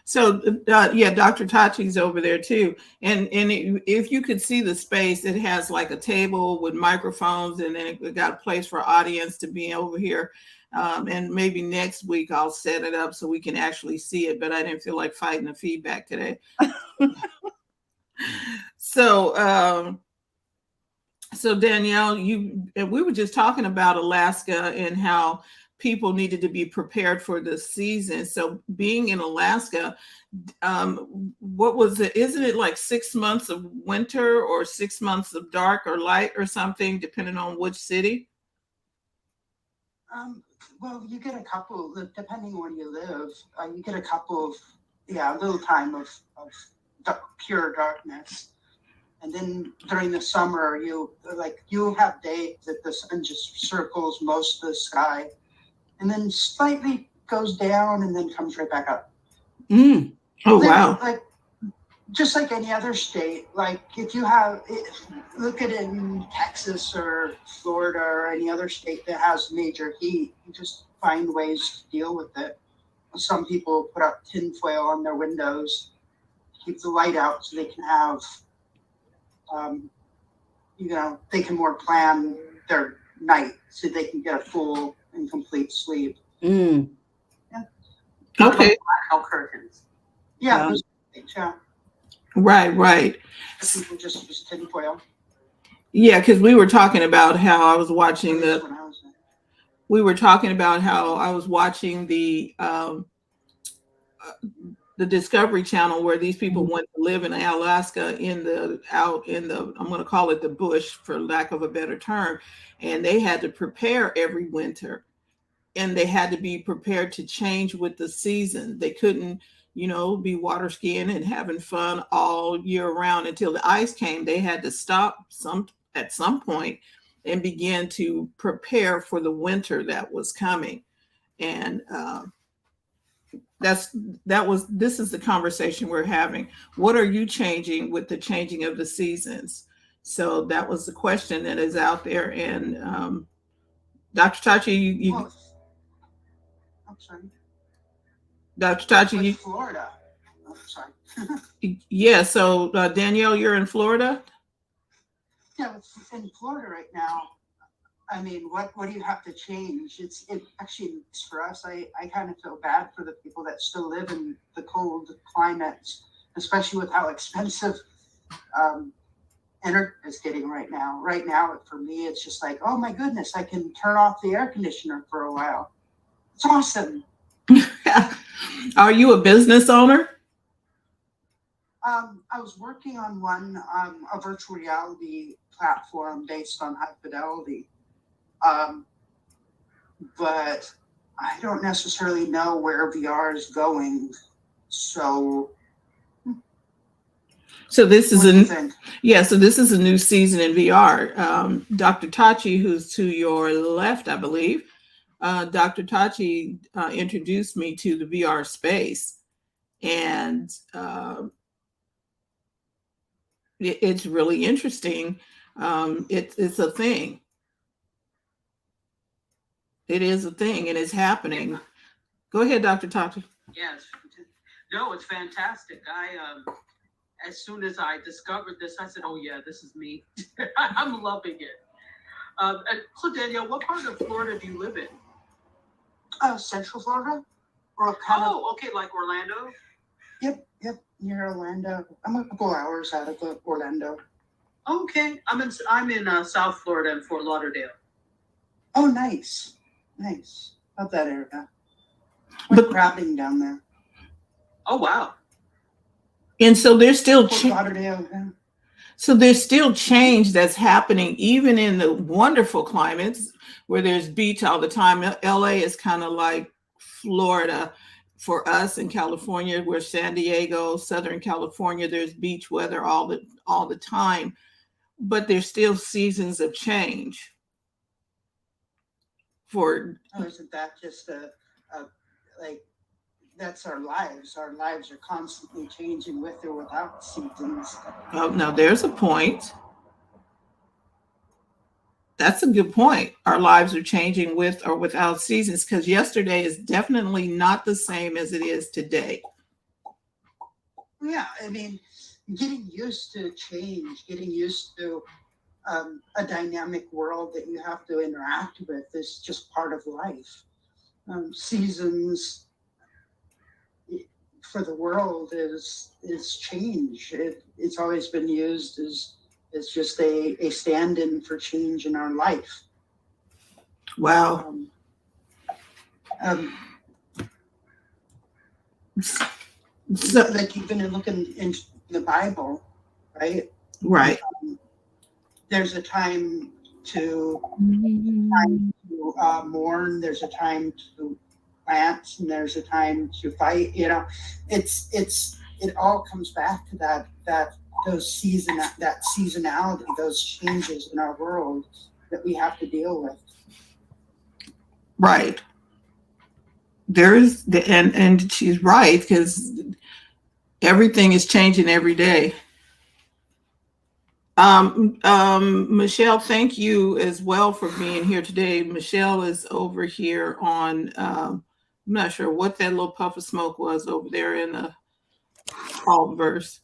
So, yeah, Dr. Tachi's over there too. And if you could see the space, it has like a table with microphones, and then it got a place for audience to be over here. And maybe next week I'll set it up so we can actually see it, but I didn't feel like fighting the feedback today. So Danielle, we were just talking about Alaska and how people needed to be prepared for the season. So being in Alaska, what was it? Isn't it like 6 months of winter or 6 months of dark or light or something, depending on which city?
Well, you get a couple, depending where you live, you get a couple of, a little time of pure darkness. And then during the summer, you have days that the sun just circles most of the sky and then slightly goes down and then comes right back up.
Oh, wow.
Like, just like any other state, like if you look at it in Texas or Florida or any other state that has major heat, you just find ways to deal with it. Some people put up tinfoil on their windows, keep the light out so they can have, they can more plan their night so they can get a full and complete sleep.
Mm.
Yeah.
Okay.
Blackout curtains.
Yeah.
Right.
People just use tinfoil.
Yeah, because we were talking about how I was watching the Discovery Channel, where these people went to live in Alaska out in the I'm going to call it the bush for lack of a better term, and they had to prepare every winter, and they had to be prepared to change with the season. They couldn't, be water skiing and having fun all year round until the ice came. They had to stop at some point and begin to prepare for the winter that was coming. And this is the conversation we're having. What are you changing with the changing of the seasons? So that was the question that is out there. And Dr. Tachi,
I'm sorry.
Dr. Tachi,
Florida. Oh, sorry.
Yeah. So Danielle, you're in Florida.
Yeah, in Florida right now. I mean, what do you have to change? It actually, for us, I kind of feel bad for the people that still live in the cold climates, especially with how expensive energy is getting right now. Right now, for me, it's just like, oh my goodness, I can turn off the air conditioner for a while. It's awesome.
Are you a business owner?
I was working on one, a virtual reality platform based on high fidelity. But I don't necessarily know where VR is going. So this is
so this is a new season in VR. Dr. Tachi, who's to your left, I believe, Dr. Tachi introduced me to the VR space, and it's really interesting. It's a thing. It is a thing, and it's happening. Go ahead, Dr. Tachi.
Yes. No, it's fantastic. As soon as I discovered this, I said, oh yeah, this is me. I'm loving it. So Danielle, what part of Florida do you live in?
Central Florida.
Okay, like Orlando?
Yep, near Orlando. I'm a couple hours out of Orlando.
Okay, I'm in South Florida in Fort Lauderdale.
Oh, nice. Love that area. We're crabbing down there.
Oh wow.
And so there's still change that's happening even in the wonderful climates where there's beach all the time. LA is kind of like Florida for us in California, where San Diego, Southern California, there's beach weather all the time, but there's still seasons of change.
Isn't that just that's our lives? Our lives are constantly changing with or without seasons.
Oh, now there's a point. That's a good point. Our lives are changing with or without seasons, because yesterday is definitely not the same as it is today.
Yeah, I mean, getting used to change, getting used to a dynamic world that you have to interact with is just part of life. Seasons for the world is change. It's always been used as just a stand-in for change in our life.
Wow.
Um,
So,
like even looking into the Bible, right?
right.
There's a time to mourn. There's a time to plant, and there's a time to fight. You know, it all comes back to that seasonality, those changes in our world that we have to deal with.
Right. There is and she's right, because everything is changing every day. Michelle, thank you as well for being here today. Michelle is over here on, I'm not sure what that little puff of smoke was over there in the verse.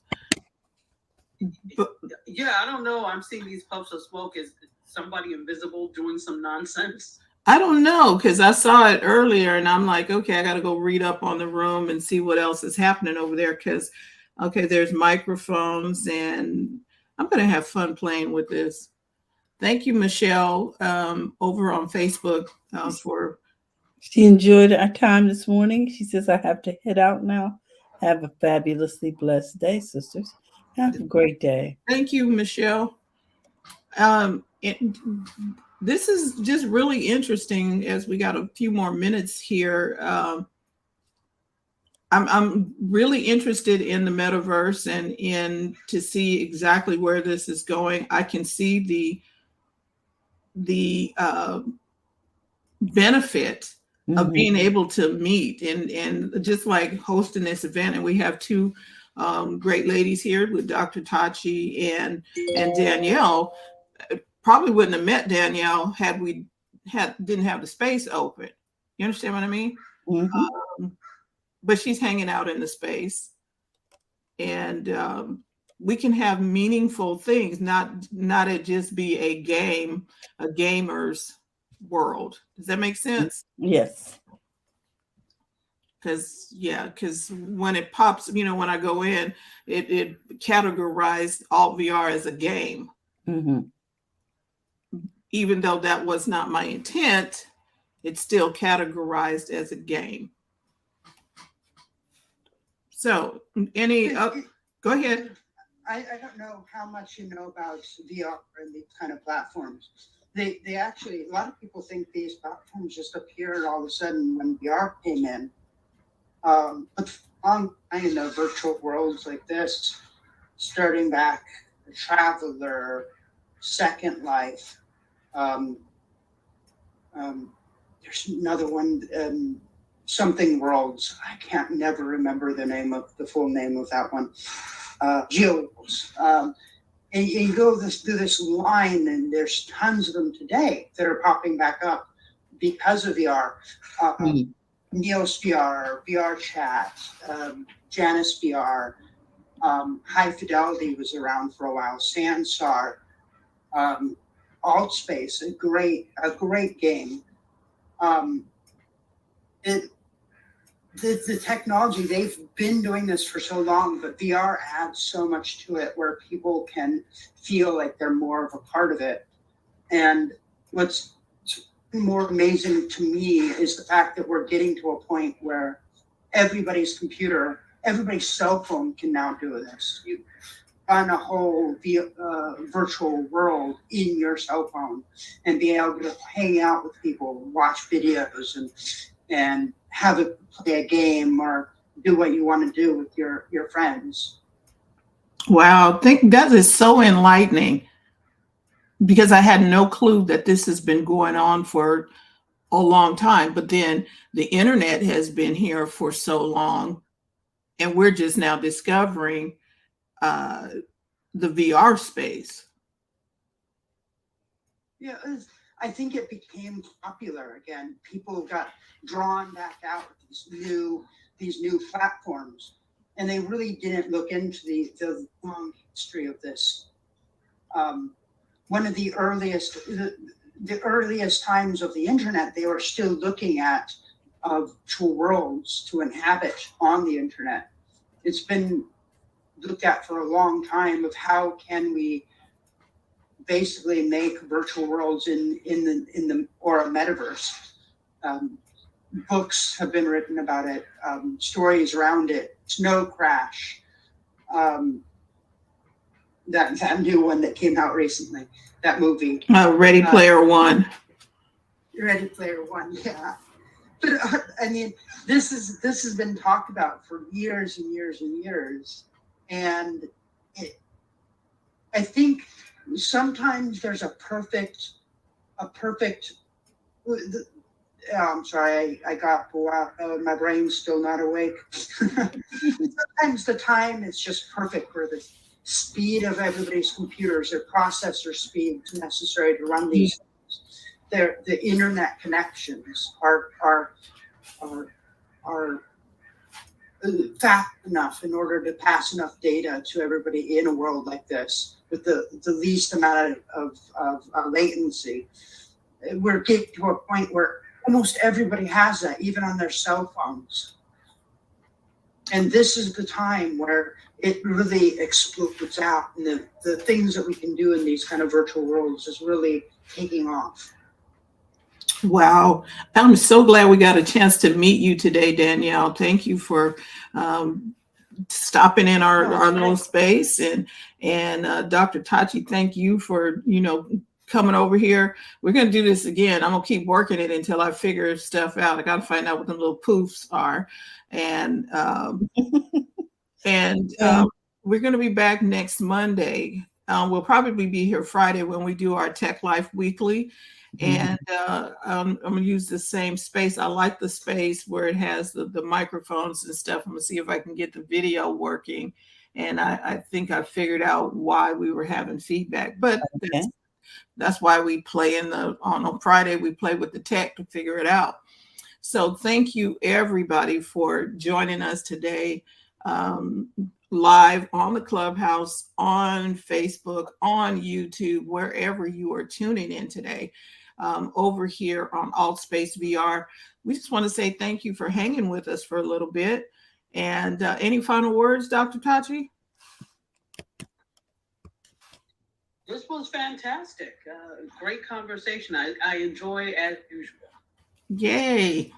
But yeah, I don't know. I'm seeing these puffs of smoke. Is somebody invisible doing some nonsense?
I don't know, because I saw it earlier and I'm like, okay, I got to go read up on the room and see what else is happening over there. Because, okay, there's microphones and I'm going to have fun playing with this. Thank you, Michelle, over on Facebook for.
She enjoyed our time this morning. She says, I have to head out now. Have a fabulously blessed day, sisters. Have a great day.
Thank you, Michelle. This is just really interesting as we got a few more minutes here. I'm really interested in the metaverse and in to see exactly where this is going. I can see the benefit of being able to meet and just like hosting this event. And we have two great ladies here with Dr. Tachi and Danielle. Probably wouldn't have met Danielle had we didn't have the space open. You understand what I mean? But she's hanging out in the space, and we can have meaningful things, not it just be a gamer's world. Does that make sense?
Yes.
Because when it pops, when I go in, it categorized alt VR as a game. Even though that was not my intent, it's still categorized as a game. So, go ahead.
I don't know how much you know about VR and these kind of platforms. They actually, a lot of people think these platforms just appeared all of a sudden when VR came in. But in virtual worlds like this, starting back, The Traveler, Second Life. There's another one, something worlds. I can't never remember the full name of that one. Geos. And you go through this line, and there's tons of them today that are popping back up because of VR. Neos VR, VR Chat, Janus VR, High Fidelity was around for a while. Sansar, Altspace, a great game. The technology, they've been doing this for so long, but VR adds so much to it where people can feel like they're more of a part of it. And what's more amazing to me is the fact that we're getting to a point where everybody's cell phone can now do this. You run a whole virtual world in your cell phone and be able to hang out with people, watch videos, and have it play a game or do what you want to do with your friends.
Wow, I think that is so enlightening, because I had no clue that this has been going on for a long time. But then the internet has been here for so long, and we're just now discovering the VR space.
Yeah, I think it became popular again. People got drawn back out with these new platforms, and they really didn't look into the long history of this. One of the earliest times of the internet, they were still looking at virtual worlds to inhabit on the internet. It's been looked at for a long time of how can we basically make virtual worlds in the or a metaverse. books have been written about it, stories around it. Snow Crash, that new one that came out recently, that movie.
Ready Player One.
Ready Player One, yeah. But I mean, this has been talked about for years and years and years, and I think sometimes there's a perfect. I'm sorry, I got my brain's still not awake. Sometimes the time is just perfect for the speed of everybody's computers, their processor speed necessary to run these things. The internet connections are fast enough in order to pass enough data to everybody in a world like this with the least amount of latency. We're getting to a point where almost everybody has that, even on their cell phones. And this is the time where it really explodes out, and the things that we can do in these kind of virtual worlds is really taking off.
Wow. I'm so glad we got a chance to meet you today, Danielle. Thank you for stopping in our little space. And Dr. Tachi, thank you for, coming over here. We're going to do this again. I'm going to keep working it until I figure stuff out. I got to find out what the little poofs are. And we're going to be back next Monday. We'll probably be here Friday when we do our Tech Life Weekly. And I'm going to use the same space. I like the space where it has the microphones and stuff. I'm going to see if I can get the video working. And I think I figured out why we were having feedback. But that's why we play on Friday, we play with the tech to figure it out. So thank you, everybody, for joining us today. Live on the Clubhouse, on Facebook, on YouTube, wherever you are tuning in today. Over here on Altspace VR. We just want to say thank you for hanging with us for a little bit. And any final words, Dr. Tachi?
This was fantastic. Great conversation. I enjoy as usual.
Yay.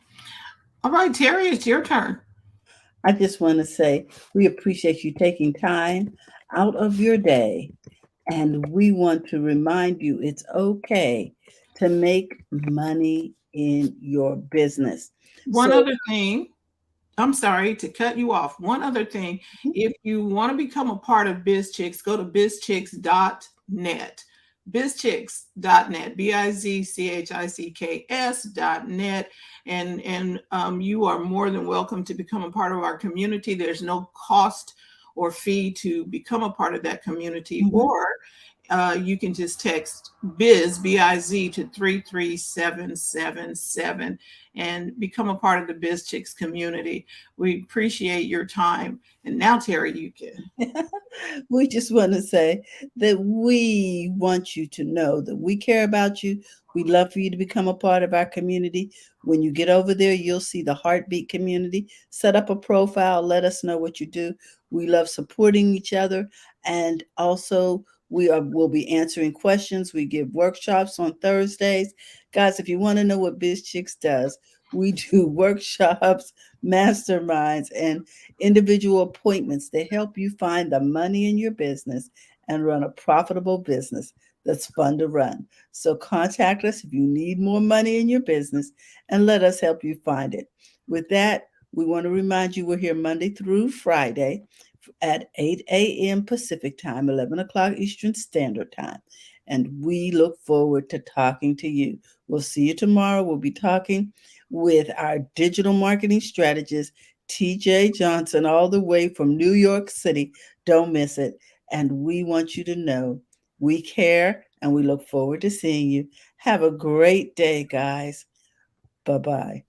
All right, Terry, it's your turn.
I just want to say we appreciate you taking time out of your day. And we want to remind you it's okay to make money in your business.
One other thing, I'm sorry to cut you off. One other thing, if you want to become a part of BizChicks, go to bizchicks.net. bizchicks.net, bizchicks.net, and you are more than welcome to become a part of our community. There's no cost or fee to become a part of that community, or you can just text BIZ to 33777 and become a part of the BizChicks community. We appreciate your time. And now, Terry, you can.
We just want to say that we want you to know that we care about you. We'd love for you to become a part of our community. When you get over there, you'll see the Heartbeat community. Set up a profile. Let us know what you do. We love supporting each other. And also, we'll be answering questions. We give workshops on Thursdays. Guys, if you want to know what BizChicks does, we do workshops, masterminds, and individual appointments to help you find the money in your business and run a profitable business that's fun to run. So contact us if you need more money in your business and let us help you find it. With that, we want to remind you we're here Monday through Friday at 8 a.m. Pacific time, 11 o'clock Eastern Standard Time. And we look forward to talking to you. We'll see you tomorrow. We'll be talking with our digital marketing strategist, TJ Johnson, all the way from New York City. Don't miss it. And we want you to know we care and we look forward to seeing you. Have a great day, guys. Bye-bye.